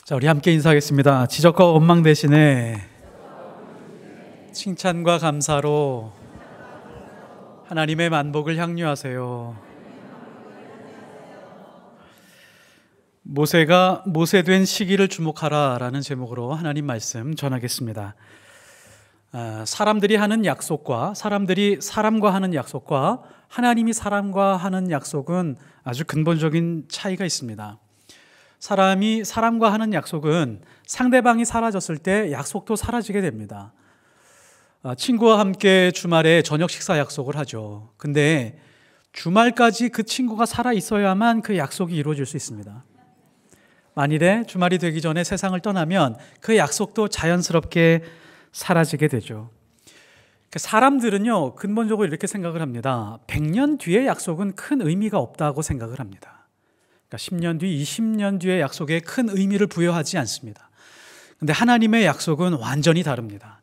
자, 우리 함께 인사하겠습니다. 지적과 원망 대신에 칭찬과 감사로 하나님의 만복을 향유하세요. 모세가 모세된 시기를 주목하라 라는 제목으로 하나님 말씀 전하겠습니다. 사람들이 하는 약속과 사람들이 사람과 하는 약속과 하나님이 사람과 하는 약속은 아주 근본적인 차이가 있습니다. 사람이 사람과 하는 약속은 상대방이 사라졌을 때 약속도 사라지게 됩니다. 친구와 함께 주말에 저녁 식사 약속을 하죠. 근데 주말까지 그 친구가 살아 있어야만 그 약속이 이루어질 수 있습니다. 만일에 주말이 되기 전에 세상을 떠나면 그 약속도 자연스럽게 사라지게 되죠. 사람들은요, 근본적으로 이렇게 생각을 합니다. 100년 뒤의 약속은 큰 의미가 없다고 생각을 합니다. 10년 뒤, 20년 뒤의 약속에 큰 의미를 부여하지 않습니다. 그런데 하나님의 약속은 완전히 다릅니다.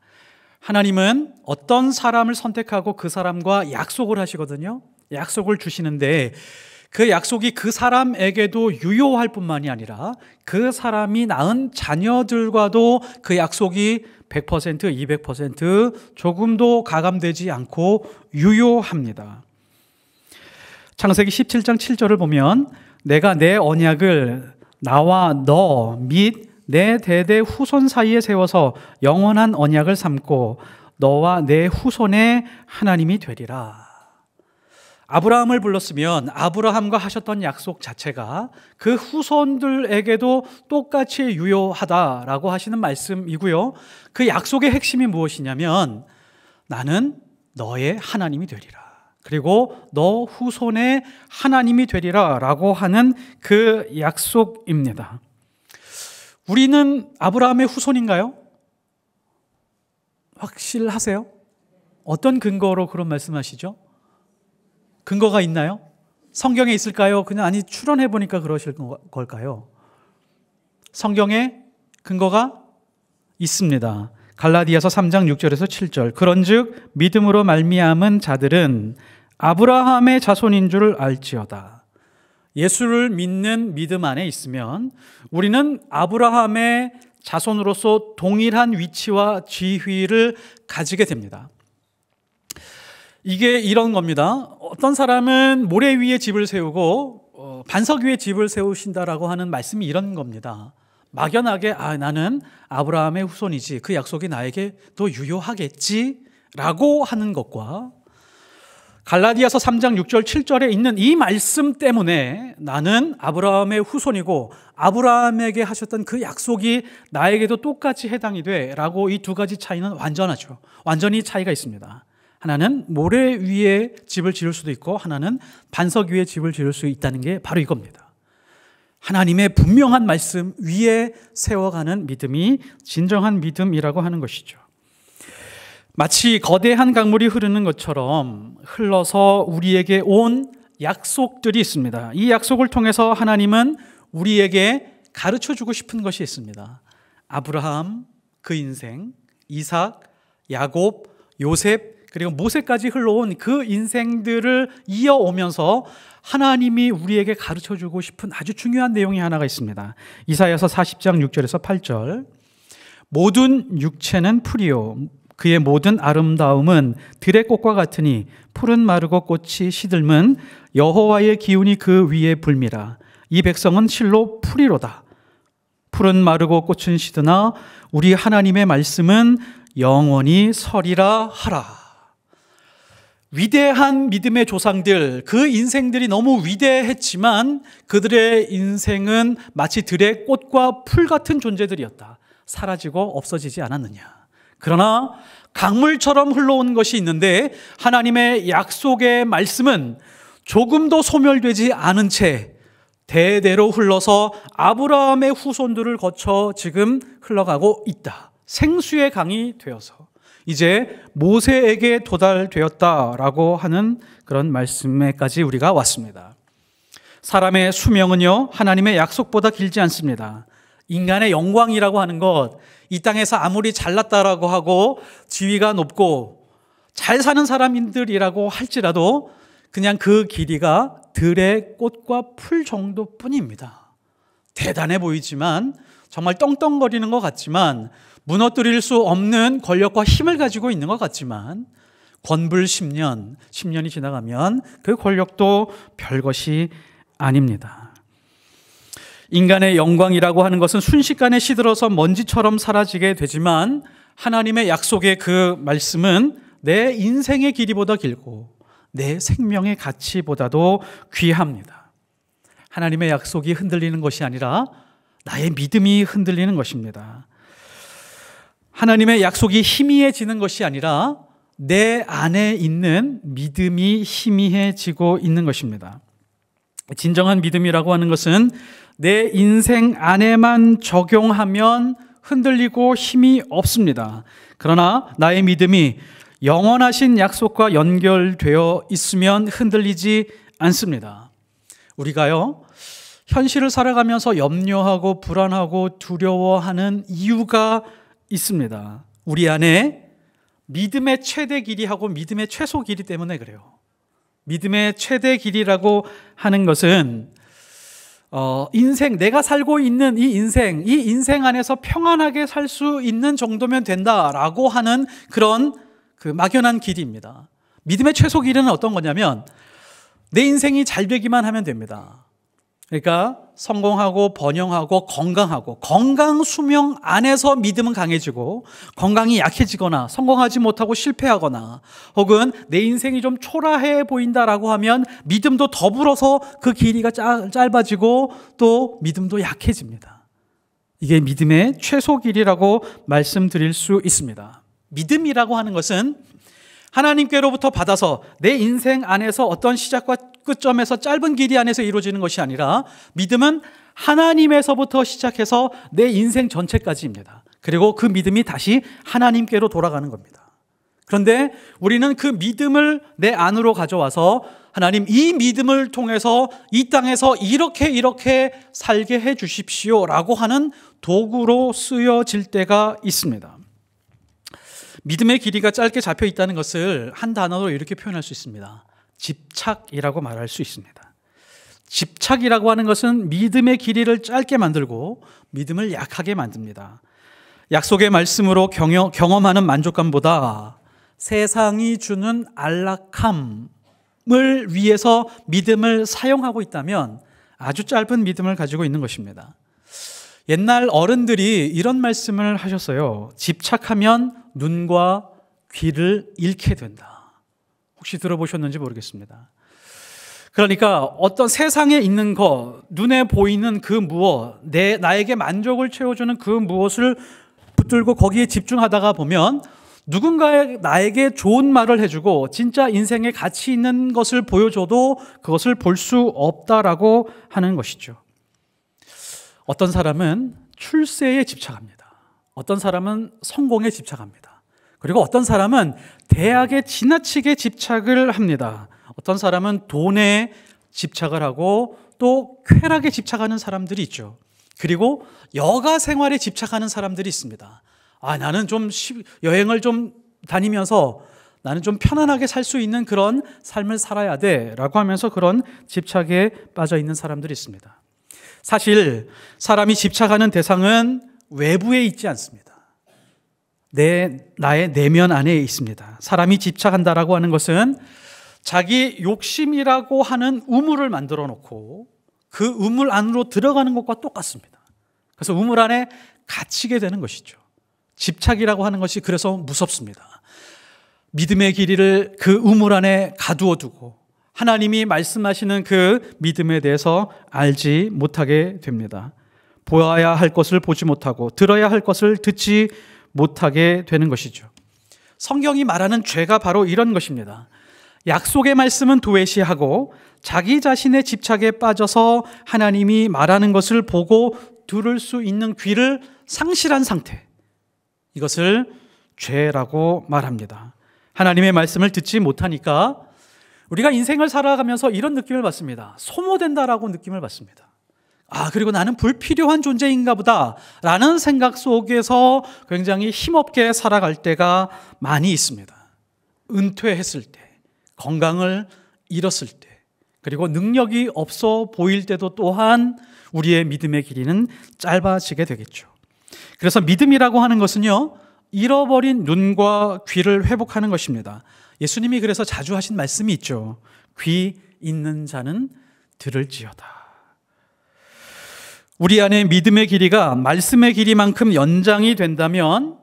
하나님은 어떤 사람을 선택하고 그 사람과 약속을 하시거든요. 약속을 주시는데 그 약속이 그 사람에게도 유효할 뿐만이 아니라 그 사람이 낳은 자녀들과도 그 약속이 100%, 200% 조금도 가감되지 않고 유효합니다. 창세기 17장 7절을 보면 내가 내 언약을 나와 너 및 내 대대 후손 사이에 세워서 영원한 언약을 삼고 너와 내 후손의 하나님이 되리라. 아브라함을 불렀으면 아브라함과 하셨던 약속 자체가 그 후손들에게도 똑같이 유효하다라고 하시는 말씀이고요. 그 약속의 핵심이 무엇이냐면 나는 너의 하나님이 되리라. 그리고 너 후손의 하나님이 되리라 라고 하는 그 약속입니다. 우리는 아브라함의 후손인가요? 확실하세요? 어떤 근거로 그런 말씀하시죠? 근거가 있나요? 성경에 있을까요? 그냥 아니 추론해 보니까 그러실 걸까요? 성경에 근거가 있습니다. 갈라디아서 3장 6절에서 7절 그런즉 믿음으로 말미암은 자들은 아브라함의 자손인 줄 알지어다. 예수를 믿는 믿음 안에 있으면 우리는 아브라함의 자손으로서 동일한 위치와 지위를 가지게 됩니다. 이게 이런 겁니다. 어떤 사람은 모래 위에 집을 세우고 반석 위에 집을 세우신다라고 하는 말씀이 이런 겁니다. 막연하게 나는 아브라함의 후손이지 그 약속이 나에게 또 유효하겠지 라고 하는 것과 갈라디아서 3장 6절 7절에 있는 이 말씀 때문에 나는 아브라함의 후손이고 아브라함에게 하셨던 그 약속이 나에게도 똑같이 해당이 돼 라고 이 두 가지 차이는 완전하죠. 완전히 차이가 있습니다. 하나는 모래 위에 집을 지을 수도 있고 하나는 반석 위에 집을 지을 수 있다는 게 바로 이겁니다. 하나님의 분명한 말씀 위에 세워가는 믿음이 진정한 믿음이라고 하는 것이죠. 마치 거대한 강물이 흐르는 것처럼 흘러서 우리에게 온 약속들이 있습니다. 이 약속을 통해서 하나님은 우리에게 가르쳐주고 싶은 것이 있습니다. 아브라함, 그 인생, 이삭, 야곱, 요셉, 그리고 모세까지 흘러온 그 인생들을 이어오면서 하나님이 우리에게 가르쳐주고 싶은 아주 중요한 내용이 하나가 있습니다. 이사야서 40장 6절에서 8절 모든 육체는 풀이요 그의 모든 아름다움은 들의 꽃과 같으니 풀은 마르고 꽃이 시들면 여호와의 기운이 그 위에 불미라. 이 백성은 실로 풀이로다. 풀은 마르고 꽃은 시드나 우리 하나님의 말씀은 영원히 서리라 하라. 위대한 믿음의 조상들, 그 인생들이 너무 위대했지만 그들의 인생은 마치 들의 꽃과 풀 같은 존재들이었다. 사라지고 없어지지 않았느냐. 그러나 강물처럼 흘러온 것이 있는데 하나님의 약속의 말씀은 조금도 소멸되지 않은 채 대대로 흘러서 아브라함의 후손들을 거쳐 지금 흘러가고 있다. 생수의 강이 되어서 이제 모세에게 도달되었다라고 하는 그런 말씀에까지 우리가 왔습니다. 사람의 수명은요 하나님의 약속보다 길지 않습니다. 인간의 영광이라고 하는 것, 이 땅에서 아무리 잘났다라고 하고 지위가 높고 잘 사는 사람들이라고 할지라도 그냥 그 길이가 들의 꽃과 풀 정도뿐입니다. 대단해 보이지만 정말 떵떵거리는 것 같지만, 무너뜨릴 수 없는 권력과 힘을 가지고 있는 것 같지만, 권불 10년이 지나가면 그 권력도 별것이 아닙니다. 인간의 영광이라고 하는 것은 순식간에 시들어서 먼지처럼 사라지게 되지만, 하나님의 약속의 그 말씀은 내 인생의 길이보다 길고 내 생명의 가치보다도 귀합니다. 하나님의 약속이 흔들리는 것이 아니라 나의 믿음이 흔들리는 것입니다. 하나님의 약속이 희미해지는 것이 아니라 내 안에 있는 믿음이 희미해지고 있는 것입니다. 진정한 믿음이라고 하는 것은 내 인생 안에만 적용하면 흔들리고 힘이 없습니다. 그러나 나의 믿음이 영원하신 약속과 연결되어 있으면 흔들리지 않습니다. 우리가요, 현실을 살아가면서 염려하고 불안하고 두려워하는 이유가 있습니다. 우리 안에 믿음의 최대 길이하고 믿음의 최소 길이 때문에 그래요. 믿음의 최대 길이라고 하는 것은 내가 살고 있는 이 인생 안에서 평안하게 살 수 있는 정도면 된다라고 하는 그런 그 막연한 길이입니다. 믿음의 최소 길이는 어떤 거냐면 내 인생이 잘 되기만 하면 됩니다. 그러니까 성공하고 번영하고 건강하고, 건강 수명 안에서 믿음은 강해지고, 건강이 약해지거나 성공하지 못하고 실패하거나 혹은 내 인생이 좀 초라해 보인다라고 하면 믿음도 더불어서 그 길이가 짧아지고 또 믿음도 약해집니다. 이게 믿음의 최소 길이라고 말씀드릴 수 있습니다. 믿음이라고 하는 것은 하나님께로부터 받아서 내 인생 안에서 어떤 시작과 끝점에서 짧은 길이 안에서 이루어지는 것이 아니라, 믿음은 하나님에서부터 시작해서 내 인생 전체까지입니다. 그리고 그 믿음이 다시 하나님께로 돌아가는 겁니다. 그런데 우리는 그 믿음을 내 안으로 가져와서 하나님, 이 믿음을 통해서 이 땅에서 이렇게 살게 해 주십시오 라고 하는 도구로 쓰여질 때가 있습니다. 믿음의 길이가 짧게 잡혀 있다는 것을 한 단어로 이렇게 표현할 수 있습니다. 집착이라고 말할 수 있습니다. 집착이라고 하는 것은 믿음의 길이를 짧게 만들고 믿음을 약하게 만듭니다. 약속의 말씀으로 경험하는 만족감보다 세상이 주는 안락함을 위해서 믿음을 사용하고 있다면 아주 짧은 믿음을 가지고 있는 것입니다. 옛날 어른들이 이런 말씀을 하셨어요. 집착하면 눈과 귀를 잃게 된다. 혹시 들어보셨는지 모르겠습니다. 그러니까 어떤 세상에 있는 것, 눈에 보이는 그 무엇, 나에게 만족을 채워주는 그 무엇을 붙들고 거기에 집중하다가 보면 누군가 나에게 좋은 말을 해주고 진짜 인생에 가치 있는 것을 보여줘도 그것을 볼 수 없다라고 하는 것이죠. 어떤 사람은 출세에 집착합니다. 어떤 사람은 성공에 집착합니다. 그리고 어떤 사람은 대학에 지나치게 집착을 합니다. 어떤 사람은 돈에 집착을 하고 또 쾌락에 집착하는 사람들이 있죠. 그리고 여가 생활에 집착하는 사람들이 있습니다. 나는 좀 여행을 좀 다니면서 나는 좀 편안하게 살 수 있는 그런 삶을 살아야 돼 라고 하면서 그런 집착에 빠져 있는 사람들이 있습니다. 사실 사람이 집착하는 대상은 외부에 있지 않습니다. 나의 내면 안에 있습니다. 사람이 집착한다라고 하는 것은 자기 욕심이라고 하는 우물을 만들어 놓고 그 우물 안으로 들어가는 것과 똑같습니다. 그래서 우물 안에 갇히게 되는 것이죠. 집착이라고 하는 것이 그래서 무섭습니다. 믿음의 길이를 그 우물 안에 가두어 두고 하나님이 말씀하시는 그 믿음에 대해서 알지 못하게 됩니다. 보아야 할 것을 보지 못하고 들어야 할 것을 듣지 못하게 되는 것이죠. 성경이 말하는 죄가 바로 이런 것입니다. 약속의 말씀은 도외시하고 자기 자신의 집착에 빠져서 하나님이 말하는 것을 보고 들을 수 있는 귀를 상실한 상태, 이것을 죄라고 말합니다. 하나님의 말씀을 듣지 못하니까 우리가 인생을 살아가면서 이런 느낌을 받습니다. 소모된다라고 느낌을 받습니다. 그리고 나는 불필요한 존재인가 보다 라는 생각 속에서 굉장히 힘없게 살아갈 때가 많이 있습니다. 은퇴했을 때, 건강을 잃었을 때, 그리고 능력이 없어 보일 때도 또한 우리의 믿음의 길이는 짧아지게 되겠죠. 그래서 믿음이라고 하는 것은요, 잃어버린 눈과 귀를 회복하는 것입니다. 예수님이 그래서 자주 하신 말씀이 있죠. 귀 있는 자는 들을지어다. 우리 안에 믿음의 길이가 말씀의 길이만큼 연장이 된다면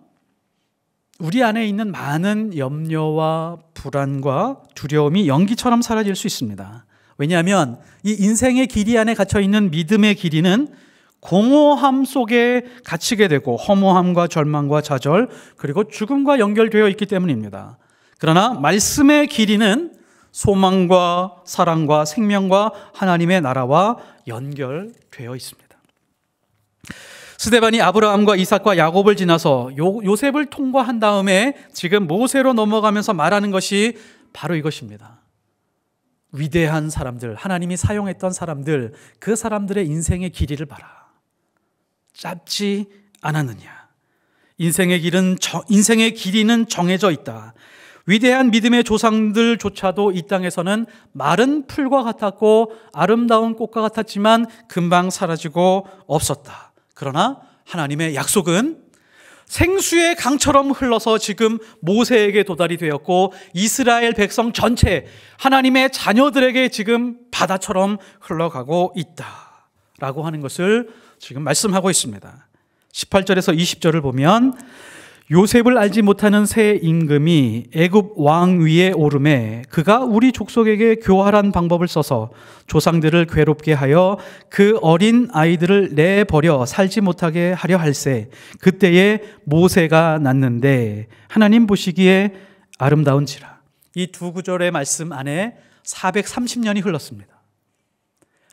우리 안에 있는 많은 염려와 불안과 두려움이 연기처럼 사라질 수 있습니다. 왜냐하면 이 인생의 길이 안에 갇혀있는 믿음의 길이는 공허함 속에 갇히게 되고 허무함과 절망과 좌절 그리고 죽음과 연결되어 있기 때문입니다. 그러나 말씀의 길이는 소망과 사랑과 생명과 하나님의 나라와 연결되어 있습니다. 스데반이 아브라함과 이삭과 야곱을 지나서 요셉을 통과한 다음에 지금 모세로 넘어가면서 말하는 것이 바로 이것입니다. 위대한 사람들, 하나님이 사용했던 사람들, 그 사람들의 인생의 길이를 봐라. 짧지 않았느냐. 인생의 길이는 정해져 있다. 위대한 믿음의 조상들조차도 이 땅에서는 마른 풀과 같았고 아름다운 꽃과 같았지만 금방 사라지고 없었다. 그러나 하나님의 약속은 생수의 강처럼 흘러서 지금 모세에게 도달이 되었고 이스라엘 백성 전체 하나님의 자녀들에게 지금 바다처럼 흘러가고 있다라고 하는 것을 지금 말씀하고 있습니다. 18절에서 20절을 보면 요셉을 알지 못하는 새 임금이 애굽 왕 위에 오르매 그가 우리 족속에게 교활한 방법을 써서 조상들을 괴롭게 하여 그 어린 아이들을 내버려 살지 못하게 하려 할세. 그때에 모세가 났는데 하나님 보시기에 아름다운지라. 이 두 구절의 말씀 안에 430년이 흘렀습니다.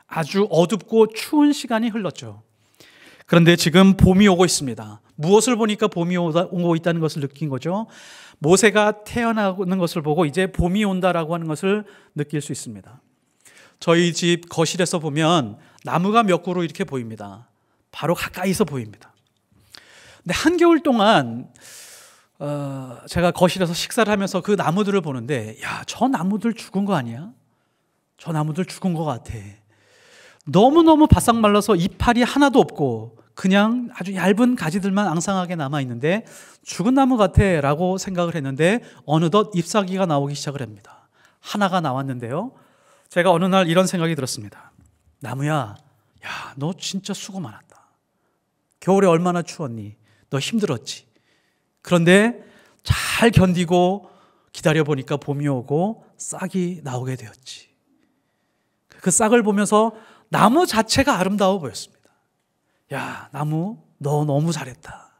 아주 어둡고 추운 시간이 흘렀죠. 그런데 지금 봄이 오고 있습니다. 무엇을 보니까 봄이 오고 있다는 것을 느낀 거죠. 모세가 태어나는 것을 보고 이제 봄이 온다라고 하는 것을 느낄 수 있습니다. 저희 집 거실에서 보면 나무가 몇 그루 이렇게 보입니다. 바로 가까이서 보입니다. 근데 한겨울 동안 제가 거실에서 식사를 하면서 그 나무들을 보는데 야, 저 나무들 죽은 거 아니야? 저 나무들 죽은 것 같아. 너무너무 바싹 말라서 이파리 하나도 없고 그냥 아주 얇은 가지들만 앙상하게 남아있는데 죽은 나무 같아 라고 생각을 했는데 어느덧 잎사귀가 나오기 시작을 합니다. 하나가 나왔는데요, 제가 어느 날 이런 생각이 들었습니다. 나무야, 야, 너 진짜 수고 많았다. 겨울에 얼마나 추웠니? 너 힘들었지. 그런데 잘 견디고 기다려보니까 봄이 오고 싹이 나오게 되었지. 그 싹을 보면서 나무 자체가 아름다워 보였습니다. 야, 나무, 너 너무 잘했다.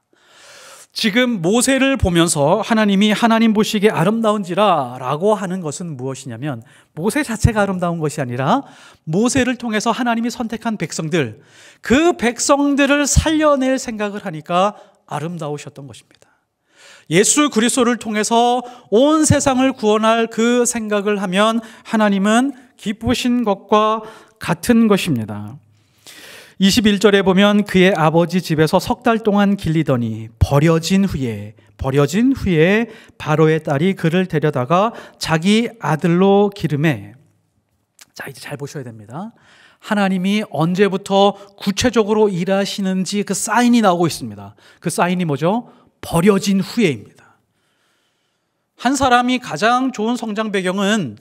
지금 모세를 보면서 하나님이 하나님 보시기에 아름다운지라 라고 하는 것은 무엇이냐면 모세 자체가 아름다운 것이 아니라 모세를 통해서 하나님이 선택한 백성들, 그 백성들을 살려낼 생각을 하니까 아름다우셨던 것입니다. 예수 그리스도를 통해서 온 세상을 구원할 그 생각을 하면 하나님은 기쁘신 것과 같은 것입니다. 21절에 보면 그의 아버지 집에서 석 달 동안 길리더니 버려진 후에 바로의 딸이 그를 데려다가 자기 아들로 기르매. 자, 이제 잘 보셔야 됩니다. 하나님이 언제부터 구체적으로 일하시는지 그 사인이 나오고 있습니다. 그 사인이 뭐죠? 버려진 후에입니다. 한 사람이 가장 좋은 성장 배경은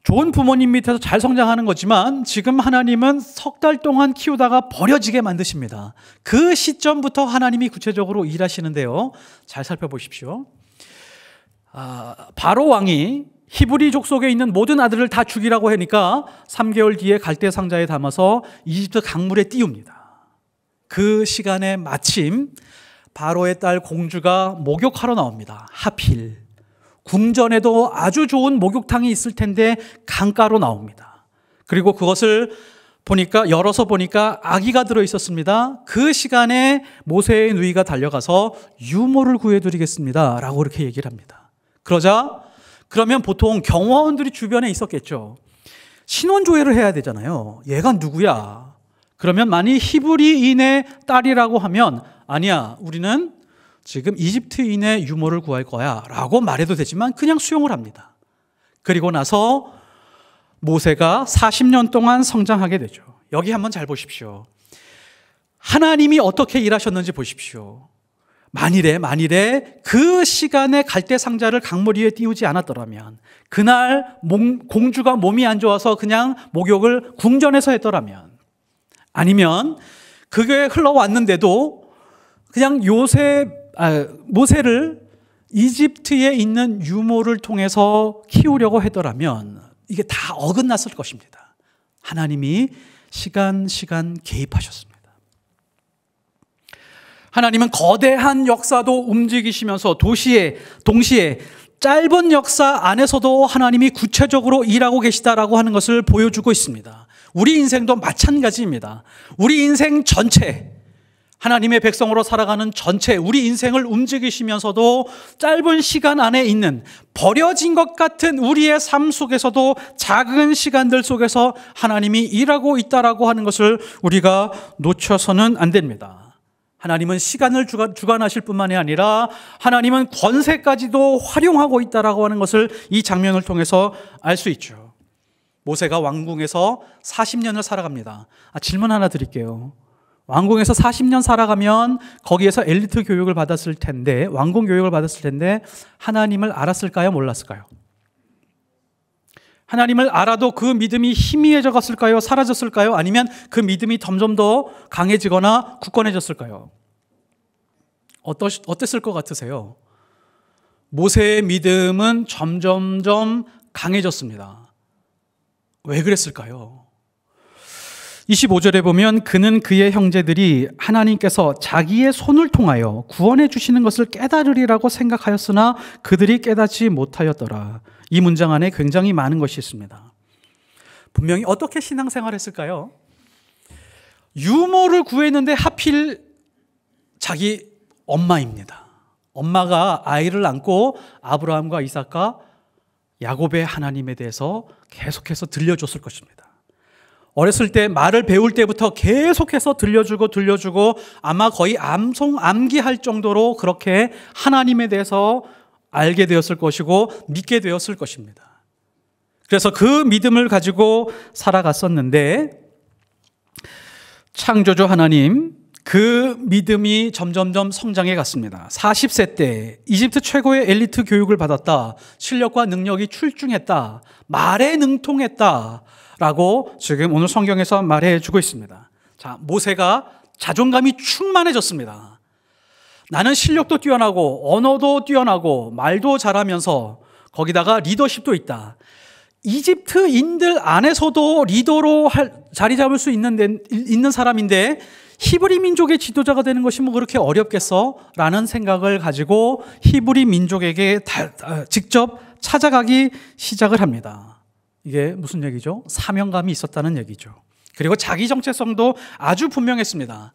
좋은 부모님 밑에서 잘 성장하는 거지만 지금 하나님은 석 달 동안 키우다가 버려지게 만드십니다. 그 시점부터 하나님이 구체적으로 일하시는데요, 잘 살펴보십시오. 바로 왕이 히브리 족속에 있는 모든 아들을 다 죽이라고 하니까 3개월 뒤에 갈대 상자에 담아서 이집트 강물에 띄웁니다. 그 시간에 마침 바로의 딸 공주가 목욕하러 나옵니다. 하필 궁전에도 아주 좋은 목욕탕이 있을 텐데 강가로 나옵니다. 그리고 그것을 열어서 보니까 아기가 들어있었습니다. 그 시간에 모세의 누이가 달려가서 유모를 구해드리겠습니다 라고 그렇게 얘기를 합니다. 그러면 보통 경호원들이 주변에 있었겠죠. 신원조회를 해야 되잖아요. 얘가 누구야? 그러면 만약 히브리인의 딸이라고 하면 아니야, 우리는 지금 이집트인의 유모를 구할 거야 라고 말해도 되지만 그냥 수용을 합니다. 그리고 나서 모세가 40년 동안 성장하게 되죠. 여기 한번 잘 보십시오. 하나님이 어떻게 일하셨는지 보십시오. 만일에 그 시간에 갈대 상자를 강물 위에 띄우지 않았더라면, 그날 공주가 몸이 안 좋아서 그냥 목욕을 궁전에서 했더라면, 아니면 그게 흘러왔는데도 그냥 모세를 이집트에 있는 유모를 통해서 키우려고 했더라면 이게 다 어긋났을 것입니다. 하나님이 시간 개입하셨습니다. 하나님은 거대한 역사도 움직이시면서 동시에 짧은 역사 안에서도 하나님이 구체적으로 일하고 계시다라고 하는 것을 보여주고 있습니다. 우리 인생도 마찬가지입니다. 우리 인생 전체, 하나님의 백성으로 살아가는 전체 우리 인생을 움직이시면서도 짧은 시간 안에 있는 버려진 것 같은 우리의 삶 속에서도 작은 시간들 속에서 하나님이 일하고 있다라고 하는 것을 우리가 놓쳐서는 안 됩니다. 하나님은 시간을 주관하실 뿐만이 아니라 하나님은 권세까지도 활용하고 있다라고 하는 것을 이 장면을 통해서 알 수 있죠. 모세가 왕궁에서 40년을 살아갑니다. 질문 하나 드릴게요. 왕궁에서 40년 살아가면 거기에서 엘리트 교육을 받았을 텐데, 왕궁 교육을 받았을 텐데 하나님을 알았을까요? 몰랐을까요? 하나님을 알아도 그 믿음이 희미해져 갔을까요? 사라졌을까요? 아니면 그 믿음이 점점 더 강해지거나 굳건해졌을까요? 어땠을 것 같으세요? 모세의 믿음은 점점점 강해졌습니다. 왜 그랬을까요? 25절에 보면 그는 그의 형제들이 하나님께서 자기의 손을 통하여 구원해 주시는 것을 깨달으리라고 생각하였으나 그들이 깨닫지 못하였더라. 이 문장 안에 굉장히 많은 것이 있습니다. 분명히 어떻게 신앙생활을 했을까요? 유모를 구했는데 하필 자기 엄마입니다. 엄마가 아이를 안고 아브라함과 이삭과 야곱의 하나님에 대해서 계속해서 들려줬을 것입니다. 어렸을 때 말을 배울 때부터 계속해서 들려주고 아마 거의 암기할 정도로 그렇게 하나님에 대해서 알게 되었을 것이고 믿게 되었을 것입니다. 그래서 그 믿음을 가지고 살아갔었는데 창조주 하나님, 그 믿음이 점점점 성장해 갔습니다. 40세 때 이집트 최고의 엘리트 교육을 받았다. 실력과 능력이 출중했다. 말에 능통했다. 라고 지금 오늘 성경에서 말해주고 있습니다. 자, 모세가 자존감이 충만해졌습니다. 나는 실력도 뛰어나고 언어도 뛰어나고 말도 잘하면서 거기다가 리더십도 있다. 이집트인들 안에서도 리더로 자리 잡을 수 있는 사람인데 히브리 민족의 지도자가 되는 것이 뭐 그렇게 어렵겠어? 라는 생각을 가지고 히브리 민족에게 직접 찾아가기 시작을 합니다. 이게 무슨 얘기죠? 사명감이 있었다는 얘기죠. 그리고 자기 정체성도 아주 분명했습니다.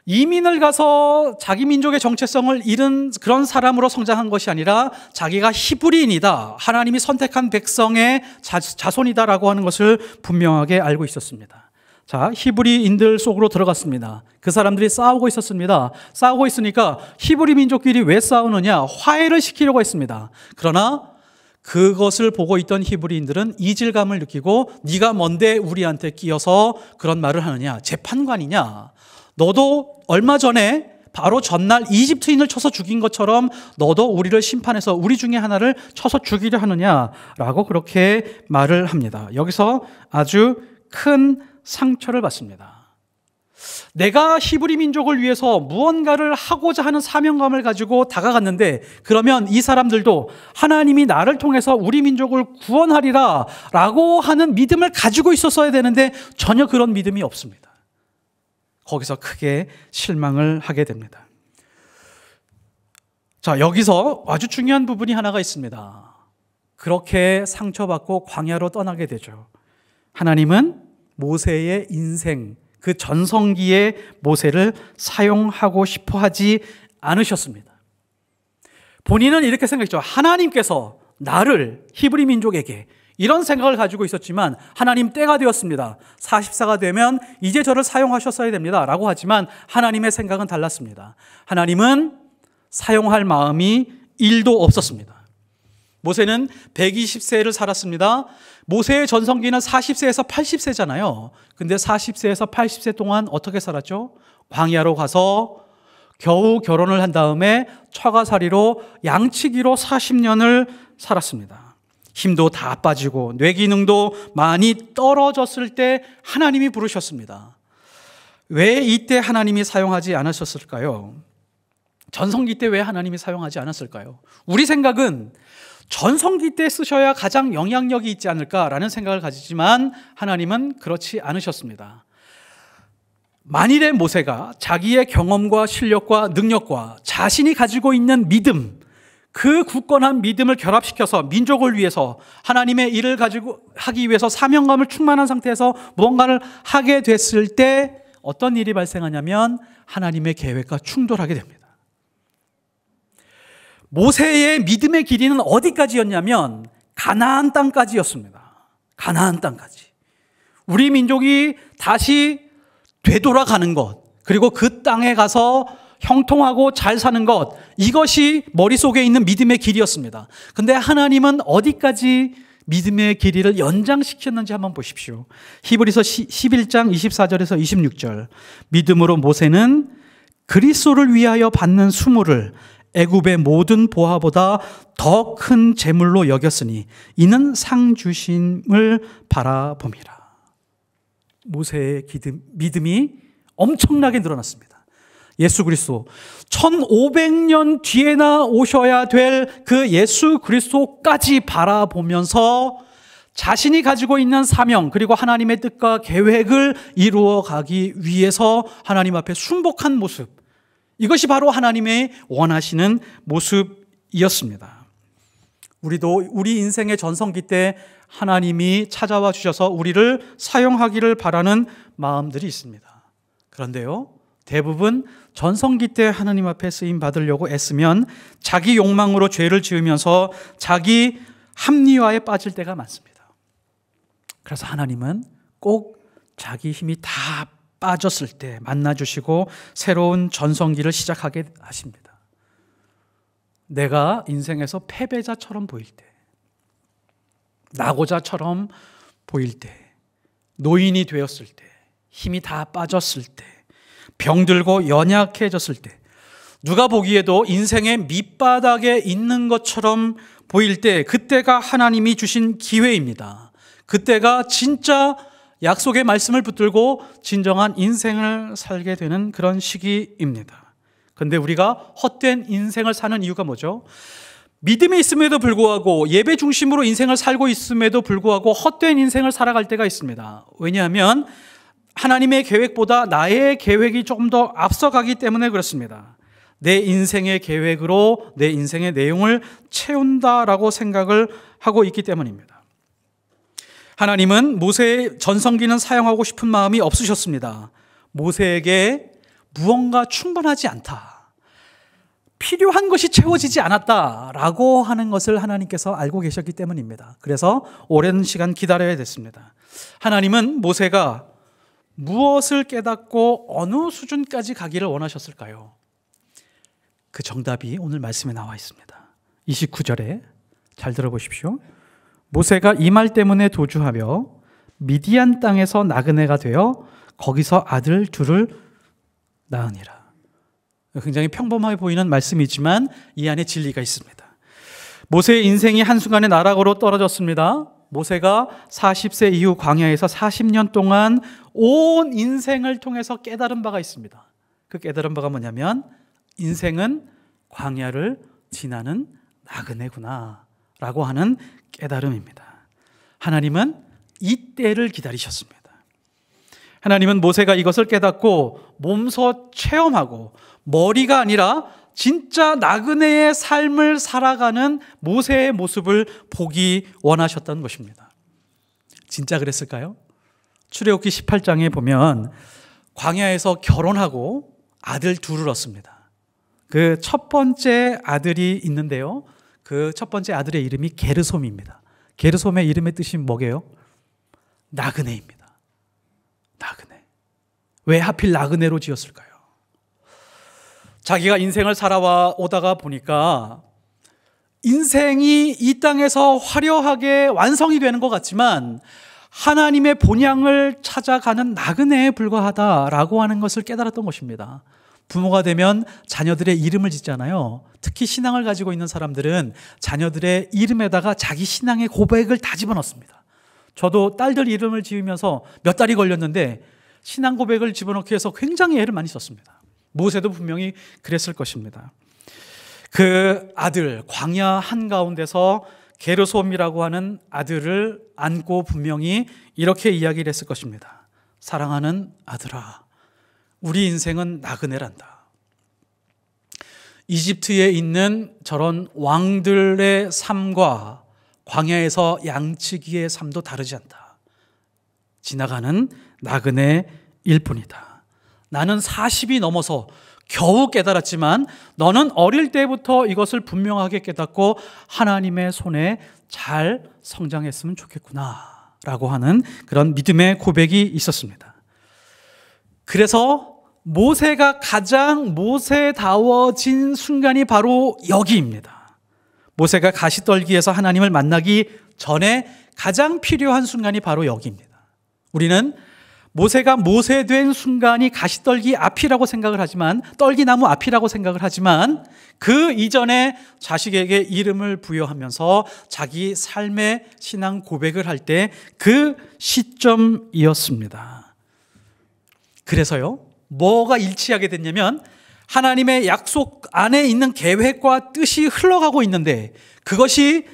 이민을 가서 자기 민족의 정체성을 잃은 그런 사람으로 성장한 것이 아니라 자기가 히브리인이다, 하나님이 선택한 백성의 자손이다라고 하는 것을 분명하게 알고 있었습니다. 자, 히브리인들 속으로 들어갔습니다. 그 사람들이 싸우고 있었습니다. 싸우고 있으니까 히브리 민족끼리 왜 싸우느냐? 화해를 시키려고 했습니다. 그러나 그것을 보고 있던 히브리인들은 이질감을 느끼고 네가 뭔데 우리한테 끼어서 그런 말을 하느냐? 재판관이냐? 너도 얼마 전에 바로 전날 이집트인을 쳐서 죽인 것처럼 너도 우리를 심판해서 우리 중에 하나를 쳐서 죽이려 하느냐라고 그렇게 말을 합니다. 여기서 아주 큰 상처를 받습니다. 내가 히브리 민족을 위해서 무언가를 하고자 하는 사명감을 가지고 다가갔는데, 그러면 이 사람들도 하나님이 나를 통해서 우리 민족을 구원하리라 라고 하는 믿음을 가지고 있었어야 되는데 전혀 그런 믿음이 없습니다. 거기서 크게 실망을 하게 됩니다. 자, 여기서 아주 중요한 부분이 하나가 있습니다. 그렇게 상처받고 광야로 떠나게 되죠. 하나님은 모세의 인생, 그 전성기의 모세를 사용하고 싶어 하지 않으셨습니다. 본인은 이렇게 생각했죠. 하나님께서 나를 히브리 민족에게, 이런 생각을 가지고 있었지만 하나님 때가 되었습니다. 40세가 되면 이제 저를 사용하셨어야 됩니다 라고 하지만 하나님의 생각은 달랐습니다. 하나님은 사용할 마음이 1도 없었습니다. 모세는 120세를 살았습니다. 모세의 전성기는 40세에서 80세잖아요. 근데 40세에서 80세 동안 어떻게 살았죠? 광야로 가서 겨우 결혼을 한 다음에 처가살이로 양치기로 40년을 살았습니다. 힘도 다 빠지고 뇌 기능도 많이 떨어졌을 때 하나님이 부르셨습니다. 왜 이때 하나님이 사용하지 않으셨을까요? 전성기 때 왜 하나님이 사용하지 않았을까요? 우리 생각은 전성기 때 쓰셔야 가장 영향력이 있지 않을까라는 생각을 가지지만 하나님은 그렇지 않으셨습니다. 만일의 모세가 자기의 경험과 실력과 능력과 자신이 가지고 있는 믿음, 그 굳건한 믿음을 결합시켜서 민족을 위해서 하나님의 일을 가지고 하기 위해서 사명감을 충만한 상태에서 무언가를 하게 됐을 때 어떤 일이 발생하냐면 하나님의 계획과 충돌하게 됩니다. 모세의 믿음의 길이는 어디까지였냐면 가나안 땅까지였습니다. 가나안 땅까지. 우리 민족이 다시 되돌아가는 것, 그리고 그 땅에 가서 형통하고 잘 사는 것, 이것이 머릿속에 있는 믿음의 길이었습니다. 근데 하나님은 어디까지 믿음의 길이를 연장시켰는지 한번 보십시오. 히브리서 11장 24절에서 26절. 믿음으로 모세는 그리스도를 위하여 받는 수모를 애굽의 모든 보화보다 더 큰 재물로 여겼으니 이는 상 주심을 바라봄이라. 모세의 믿음이 엄청나게 늘어났습니다. 예수 그리스도 1500년 뒤에나 오셔야 될 그 예수 그리스도까지 바라보면서 자신이 가지고 있는 사명 그리고 하나님의 뜻과 계획을 이루어 가기 위해서 하나님 앞에 순복한 모습, 이것이 바로 하나님의 원하시는 모습이었습니다. 우리도 우리 인생의 전성기 때 하나님이 찾아와 주셔서 우리를 사용하기를 바라는 마음들이 있습니다. 그런데요, 대부분 전성기 때 하나님 앞에 쓰임 받으려고 애쓰면 자기 욕망으로 죄를 지으면서 자기 합리화에 빠질 때가 많습니다. 그래서 하나님은 꼭 자기 힘이 다 빠졌을 때 만나주시고 새로운 전성기를 시작하게 하십니다. 내가 인생에서 패배자처럼 보일 때, 낙오자처럼 보일 때, 노인이 되었을 때, 힘이 다 빠졌을 때, 병들고 연약해졌을 때, 누가 보기에도 인생의 밑바닥에 있는 것처럼 보일 때, 그때가 하나님이 주신 기회입니다. 그때가 진짜 약속의 말씀을 붙들고 진정한 인생을 살게 되는 그런 시기입니다. 그런데 우리가 헛된 인생을 사는 이유가 뭐죠? 믿음이 있음에도 불구하고 예배 중심으로 인생을 살고 있음에도 불구하고 헛된 인생을 살아갈 때가 있습니다. 왜냐하면 하나님의 계획보다 나의 계획이 조금 더 앞서가기 때문에 그렇습니다. 내 인생의 계획으로 내 인생의 내용을 채운다라고 생각을 하고 있기 때문입니다. 하나님은 모세의 전성기는 사용하고 싶은 마음이 없으셨습니다. 모세에게 무언가 충분하지 않다, 필요한 것이 채워지지 않았다라고 하는 것을 하나님께서 알고 계셨기 때문입니다. 그래서 오랜 시간 기다려야 됐습니다. 하나님은 모세가 무엇을 깨닫고 어느 수준까지 가기를 원하셨을까요? 그 정답이 오늘 말씀에 나와 있습니다. 29절에 잘 들어보십시오. 모세가 이 말 때문에 도주하며 미디안 땅에서 나그네가 되어 거기서 아들 둘을 낳으니라. 굉장히 평범하게 보이는 말씀이지만 이 안에 진리가 있습니다. 모세의 인생이 한순간에 나락으로 떨어졌습니다. 모세가 40세 이후 광야에서 40년 동안 온 인생을 통해서 깨달은 바가 있습니다. 그 깨달은 바가 뭐냐면 인생은 광야를 지나는 나그네구나 라고 하는 깨달음입니다. 하나님은 이 때를 기다리셨습니다. 하나님은 모세가 이것을 깨닫고 몸소 체험하고 머리가 아니라 진짜 나그네의 삶을 살아가는 모세의 모습을 보기 원하셨던 것입니다. 진짜 그랬을까요? 출애굽기 18장에 보면 광야에서 결혼하고 아들 둘을 얻습니다. 그 첫 번째 아들이 있는데요, 그 첫 번째 아들의 이름이 게르솜입니다. 게르솜의 이름의 뜻이 뭐게요? 나그네입니다. 나그네. 왜 하필 나그네로 지었을까요? 자기가 인생을 살아오다가 보니까 인생이 이 땅에서 화려하게 완성이 되는 것 같지만 하나님의 본향을 찾아가는 나그네에 불과하다라고 하는 것을 깨달았던 것입니다. 부모가 되면 자녀들의 이름을 짓잖아요. 특히 신앙을 가지고 있는 사람들은 자녀들의 이름에다가 자기 신앙의 고백을 다 집어넣습니다. 저도 딸들 이름을 지으면서 몇 달이 걸렸는데 신앙 고백을 집어넣기 위해서 굉장히 애를 많이 썼습니다. 모세도 분명히 그랬을 것입니다. 그 아들, 광야 한가운데서 게르솜이라고 하는 아들을 안고 분명히 이렇게 이야기를 했을 것입니다. 사랑하는 아들아, 우리 인생은 나그네란다. 이집트에 있는 저런 왕들의 삶과 광야에서 양치기의 삶도 다르지 않다. 지나가는 나그네일 뿐이다. 나는 40이 넘어서 겨우 깨달았지만 너는 어릴 때부터 이것을 분명하게 깨닫고 하나님의 손에 잘 성장했으면 좋겠구나 라고 하는 그런 믿음의 고백이 있었습니다. 그래서 모세가 가장 모세다워진 순간이 바로 여기입니다. 모세가 가시떨기에서 하나님을 만나기 전에 가장 필요한 순간이 바로 여기입니다. 우리는 모세가 모세된 순간이 가시떨기 앞이라고 생각을 하지만, 떨기나무 앞이라고 생각을 하지만 그 이전에 자식에게 이름을 부여하면서 자기 삶의 신앙 고백을 할 때 그 시점이었습니다. 그래서요, 뭐가 일치하게 됐냐면 하나님의 약속 안에 있는 계획과 뜻이 흘러가고 있는데 그것이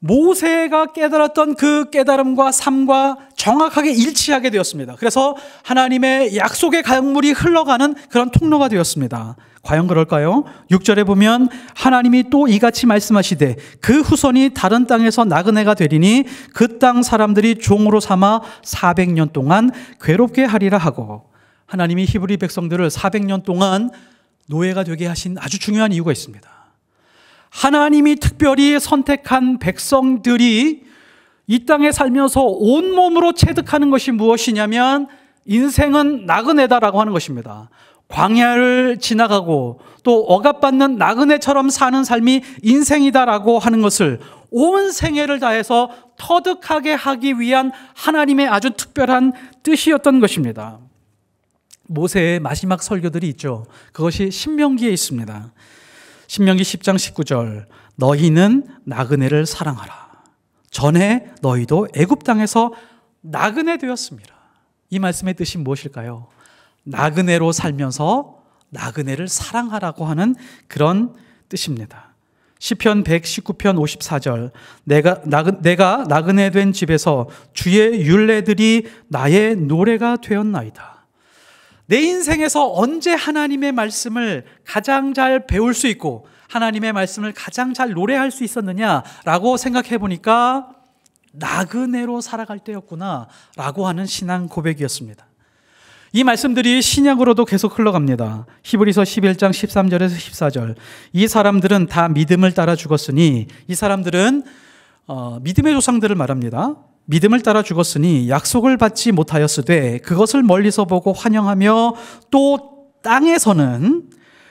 모세가 깨달았던 그 깨달음과 삶과 정확하게 일치하게 되었습니다. 그래서 하나님의 약속의 강물이 흘러가는 그런 통로가 되었습니다. 과연 그럴까요? 6절에 보면 하나님이 또 이같이 말씀하시되 그 후손이 다른 땅에서 나그네가 되리니 그 땅 사람들이 종으로 삼아 400년 동안 괴롭게 하리라 하고, 하나님이 히브리 백성들을 400년 동안 노예가 되게 하신 아주 중요한 이유가 있습니다. 하나님이 특별히 선택한 백성들이 이 땅에 살면서 온몸으로 체득하는 것이 무엇이냐면 인생은 나그네다라고 하는 것입니다. 광야를 지나가고 또 억압받는 나그네처럼 사는 삶이 인생이다라고 하는 것을 온 생애를 다해서 터득하게 하기 위한 하나님의 아주 특별한 뜻이었던 것입니다. 모세의 마지막 설교들이 있죠. 그것이 신명기에 있습니다. 신명기 10장 19절, 너희는 나그네를 사랑하라. 전에 너희도 애굽 땅에서 나그네 되었습니다. 이 말씀의 뜻이 무엇일까요? 나그네로 살면서 나그네를 사랑하라고 하는 그런 뜻입니다. 시편 119편 54절, 내가 나그네 된 집에서 주의 율례들이 나의 노래가 되었나이다. 내 인생에서 언제 하나님의 말씀을 가장 잘 배울 수 있고 하나님의 말씀을 가장 잘 노래할 수 있었느냐라고 생각해 보니까 나그네로 살아갈 때였구나 라고 하는 신앙 고백이었습니다. 이 말씀들이 신약으로도 계속 흘러갑니다. 히브리서 11장 13절에서 14절, 이 사람들은 다 믿음을 따라 죽었으니, 이 사람들은 믿음의 조상들을 말합니다. 믿음을 따라 죽었으니 약속을 받지 못하였으되 그것을 멀리서 보고 환영하며 또 땅에서는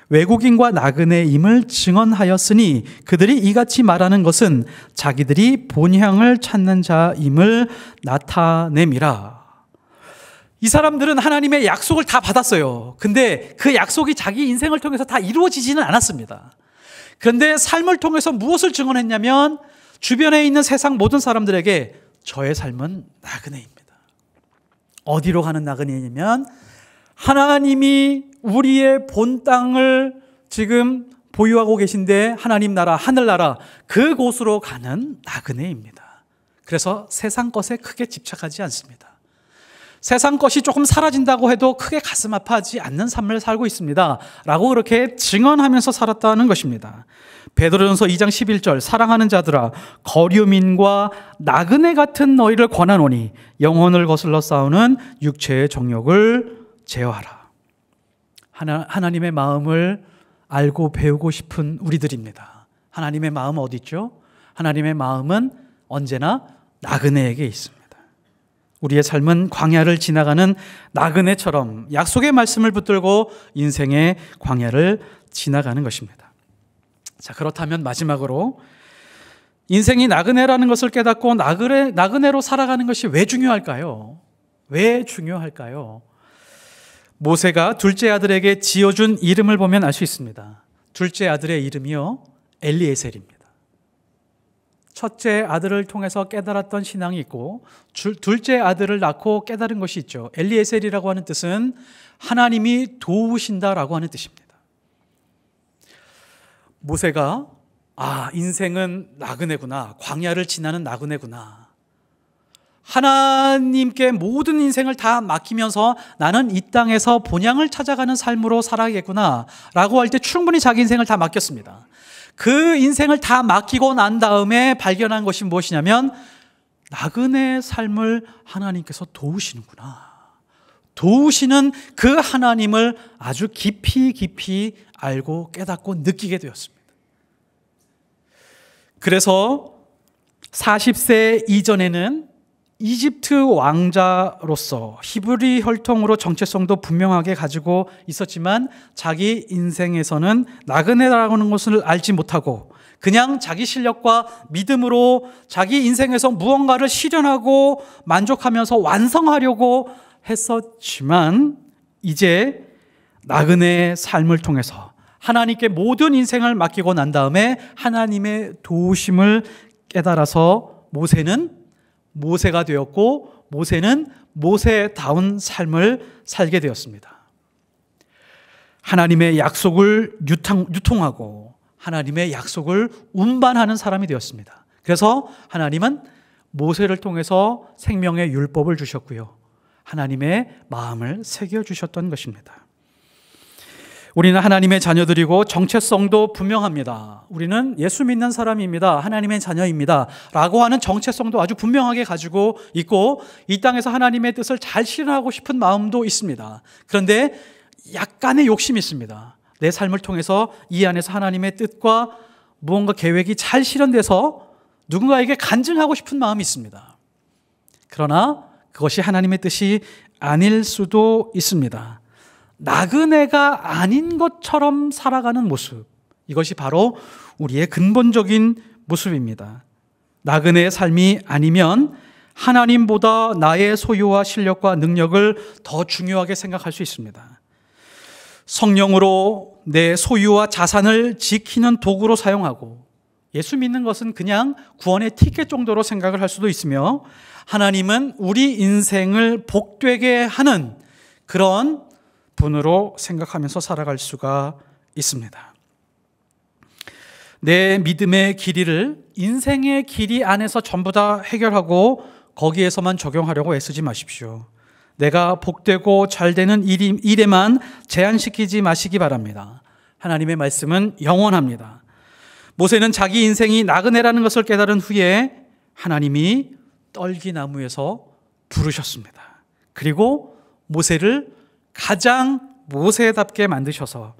외국인과 나그네임을 증언하였으니 그들이 이같이 말하는 것은 자기들이 본향을 찾는 자임을 나타냄이라. 이 사람들은 하나님의 약속을 다 받았어요. 근데 그 약속이 자기 인생을 통해서 다 이루어지지는 않았습니다. 그런데 삶을 통해서 무엇을 증언했냐면 주변에 있는 세상 모든 사람들에게 저의 삶은 나그네입니다. 어디로 가는 나그네냐면 하나님이 우리의 본 땅을 지금 보유하고 계신데 하나님 나라, 하늘나라 그곳으로 가는 나그네입니다. 그래서 세상 것에 크게 집착하지 않습니다. 세상 것이 조금 사라진다고 해도 크게 가슴 아파하지 않는 삶을 살고 있습니다 라고 그렇게 증언하면서 살았다는 것입니다. 베드로전서 2장 11절, 사랑하는 자들아 거류민과 나그네 같은 너희를 권하노니 영혼을 거슬러 싸우는 육체의 정욕을 제어하라. 하나님의 마음을 알고 배우고 싶은 우리들입니다. 하나님의 마음은 어디 있죠? 하나님의 마음은 언제나 나그네에게 있습니다. 우리의 삶은 광야를 지나가는 나그네처럼 약속의 말씀을 붙들고 인생의 광야를 지나가는 것입니다. 자, 그렇다면 마지막으로 인생이 나그네라는 것을 깨닫고 나그네로 살아가는 것이 왜 중요할까요? 왜 중요할까요? 모세가 둘째 아들에게 지어준 이름을 보면 알 수 있습니다. 둘째 아들의 이름이요, 엘리에셀입니다. 첫째 아들을 통해서 깨달았던 신앙이 있고 둘째 아들을 낳고 깨달은 것이 있죠. 엘리에셀이라고 하는 뜻은 하나님이 도우신다라고 하는 뜻입니다. 모세가 인생은 나그네구나, 광야를 지나는 나그네구나, 하나님께 모든 인생을 다 맡기면서 나는 이 땅에서 본향을 찾아가는 삶으로 살아야겠구나 라고 할 때 충분히 자기 인생을 다 맡겼습니다. 그 인생을 다 맡기고 난 다음에 발견한 것이 무엇이냐면 나그네의 삶을 하나님께서 도우시는구나, 도우시는 그 하나님을 아주 깊이 알고 깨닫고 느끼게 되었습니다. 그래서 40세 이전에는 이집트 왕자로서 히브리 혈통으로 정체성도 분명하게 가지고 있었지만 자기 인생에서는 나그네라고 하는 것을 알지 못하고 그냥 자기 실력과 믿음으로 자기 인생에서 무언가를 실현하고 만족하면서 완성하려고 했었지만 이제 나그네의 삶을 통해서 하나님께 모든 인생을 맡기고 난 다음에 하나님의 도우심을 깨달아서 모세는 모세가 되었고 모세는 모세다운 삶을 살게 되었습니다. 하나님의 약속을 유통하고 하나님의 약속을 운반하는 사람이 되었습니다. 그래서 하나님은 모세를 통해서 생명의 율법을 주셨고요, 하나님의 마음을 새겨주셨던 것입니다. 우리는 하나님의 자녀들이고 정체성도 분명합니다. 우리는 예수 믿는 사람입니다, 하나님의 자녀입니다 라고 하는 정체성도 아주 분명하게 가지고 있고 이 땅에서 하나님의 뜻을 잘 실현하고 싶은 마음도 있습니다. 그런데 약간의 욕심이 있습니다. 내 삶을 통해서 이 안에서 하나님의 뜻과 무언가 계획이 잘 실현돼서 누군가에게 간증하고 싶은 마음이 있습니다. 그러나 그것이 하나님의 뜻이 아닐 수도 있습니다. 나그네가 아닌 것처럼 살아가는 모습, 이것이 바로 우리의 근본적인 모습입니다. 나그네의 삶이 아니면 하나님보다 나의 소유와 실력과 능력을 더 중요하게 생각할 수 있습니다. 성령으로 내 소유와 자산을 지키는 도구로 사용하고 예수 믿는 것은 그냥 구원의 티켓 정도로 생각을 할 수도 있으며 하나님은 우리 인생을 복되게 하는 그런 분으로 생각하면서 살아갈 수가 있습니다. 내 믿음의 길이를 인생의 길이 안에서 전부 다 해결하고 거기에서만 적용하려고 애쓰지 마십시오. 내가 복되고 잘되는 일에만 제한시키지 마시기 바랍니다. 하나님의 말씀은 영원합니다. 모세는 자기 인생이 나그네라는 것을 깨달은 후에 하나님이 떨기나무에서 부르셨습니다. 그리고 모세를 가장 모세답게 만드셔서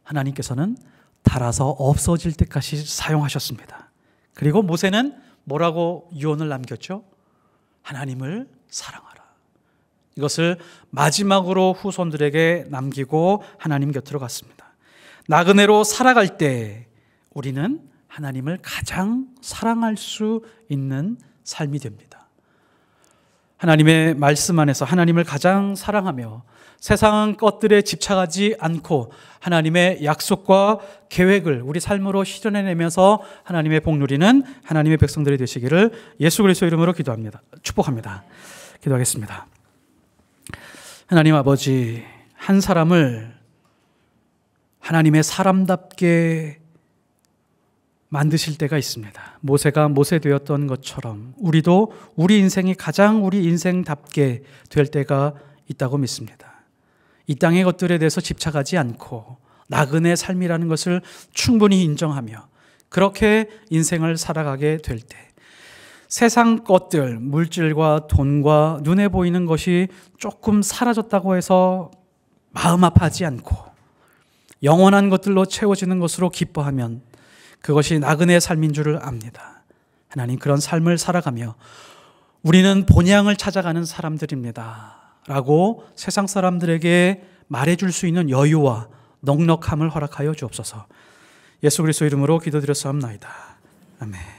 하나님께서는 닳아서 없어질 때까지 사용하셨습니다. 그리고 모세는 뭐라고 유언을 남겼죠? 하나님을 사랑하라. 이것을 마지막으로 후손들에게 남기고 하나님 곁으로 갔습니다. 나그네로 살아갈 때 우리는 하나님을 가장 사랑할 수 있는 삶이 됩니다. 하나님의 말씀 안에서 하나님을 가장 사랑하며 세상 것들에 집착하지 않고 하나님의 약속과 계획을 우리 삶으로 실현해내면서 하나님의 복 누리는 하나님의 백성들이 되시기를 예수 그리스도 이름으로 기도합니다. 축복합니다. 기도하겠습니다. 하나님 아버지, 한 사람을 하나님의 사람답게 만드실 때가 있습니다. 모세가 모세 되었던 것처럼 우리도 우리 인생이 가장 우리 인생답게 될 때가 있다고 믿습니다. 이 땅의 것들에 대해서 집착하지 않고 나그네 삶이라는 것을 충분히 인정하며 그렇게 인생을 살아가게 될 때 세상 것들, 물질과 돈과 눈에 보이는 것이 조금 사라졌다고 해서 마음 아파하지 않고 영원한 것들로 채워지는 것으로 기뻐하면 그것이 나그네의 삶인 줄을 압니다. 하나님, 그런 삶을 살아가며 우리는 본향을 찾아가는 사람들입니다 라고 세상 사람들에게 말해줄 수 있는 여유와 넉넉함을 허락하여 주옵소서. 예수 그리스도 이름으로 기도드렸사옵나이다. 아멘.